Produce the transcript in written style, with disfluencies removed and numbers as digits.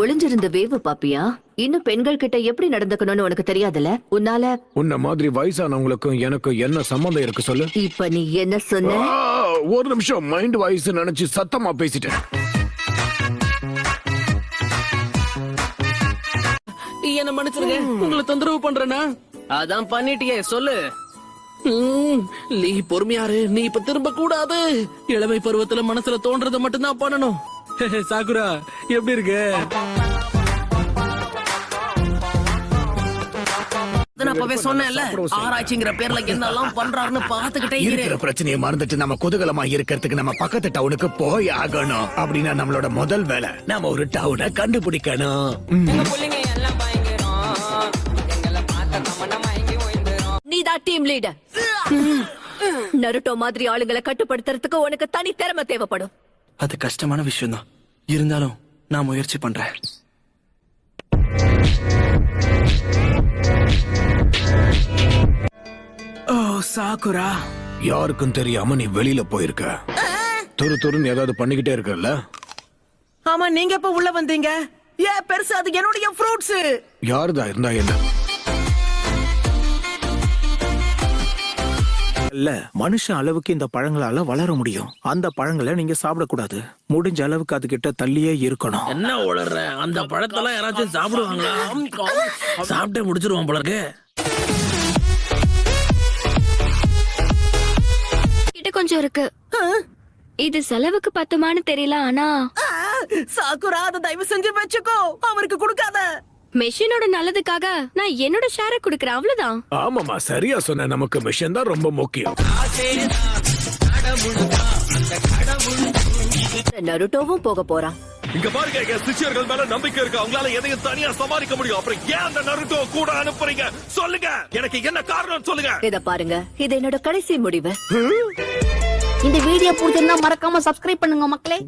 ஒளிஞ்சிருந்த வேவு பாப்பியா? இன்னும் பெண்கள் கிட்ட எப்படி நடந்துக்கணும்னு உனக்கு தெரியாதுல்ல? உன்ன மாதிரி வயசானவங்களுக்கும் எனக்கும் என்ன சம்பந்தம் இருக்கு சொல்லு. இப்ப நீ என்ன சொன்ன? ஒரு நிமிஷம், மைண்ட் வாய்ஸ் நினைச்சு சத்தமா பேசிட்டேன். என்ன மன்னிச்சிருங்க, உங்களை தொந்தரவு பண்றேனா? அதான் பண்ணிட்டியே, சொல்லு. நீ பொறுமையாரு, நீ இப்ப திரும்ப கூடாது. இளமை பருவத்துல மனசுல தோன்றத மட்டும்தான் பண்ணணும். சாகுரா எப்படி இருக்கு? அப்பவே சொன்னேன்ல, ஆராய்ச்சிங்கிற பேர்ல என்னெல்லாம் பண்றாருன்னு பாத்துக்கிட்டே இருக்கிற பிரச்சனையை மறந்துட்டு நம்ம குதூகலமா இருக்கிறதுக்கு நம்ம பக்கத்து டவுனுக்கு போய் ஆகணும். அப்படின்னா நம்மளோட முதல் வேலை நம்ம ஒரு டவுனை கண்டுபிடிக்கணும். நீதான் டீம் லீடர். நருட்டோ மாதிரி ஆளுங்களை கட்டுப்படுத்துறதுக்கு உனக்கு தனி திறமை தேவைப்படும். அது கஷ்டமான விஷயம் தான், இருந்தாலும் நான் முயற்சி பண்றேன். ஓ சாகுரா, யாருக்கும் தெரியாம நீ வெளியில போயிருக்க. துரு துருன்னு ஏதாவது பண்ணிக்கிட்டே இருக்கல. ஆமா, நீங்க எப்ப உள்ள வந்தீங்க? ஏன் பெருசு, அது என்னுடைய ஃப்ரூட்ஸ். யாருதா இருந்தா என்ன? இல்ல, மனுஷன் அளவுக்கு இந்த பழங்களால வளர முடியும். அந்த பழங்களை நீங்க சாப்பிடக்கூடாது. முடிஞ்ச அளவுக்கு அது கிட்ட தள்ளியே இருக்கணும். என்ன உளற? அந்த பழத்தெல்லாம் யாராச்சும் சாப்பிடுவாங்களா? சாப்பிட்டே முடிச்சிருவான் போல இருக்கு. கிட்ட கொஞ்சம் இருக்கு. இது செலவுக்கு பத்துமான்னு தெரியல, ஆனா சாக்குரா, அதை தயவு செஞ்சு வச்சுக்கோ, அவருக்கு கொடுக்காத. மெஷினோட நல்லதுக்காக நான் என்னோட ஷேரை குடுக்கறேன், அவ்வளவுதான். ஆமாமா, சரியா சொன்ன. நமக்கு மிஷன் தான் ரொம்ப முக்கியம். நருட்டோவும் போக போறான். இங்க பாருங்க, என் சிஷ்யர்கள் மேல நம்பிக்கை இருக்கு. அவங்களால எதையும் தனியா சமாளிக்க முடியும். அப்புறம் ஏன் அந்த நருட்டோ கூட அனுப்புறீங்க? சொல்லுங்க, எனக்கு என்ன காரணம் சொல்லுங்க. இத பாருங்க, இது என்னோட கடைசி முடிவு. இந்த வீடியோ பிடிச்சிருந்தா மறக்காம சப்ஸ்கிரைப் பண்ணுங்க மக்களே.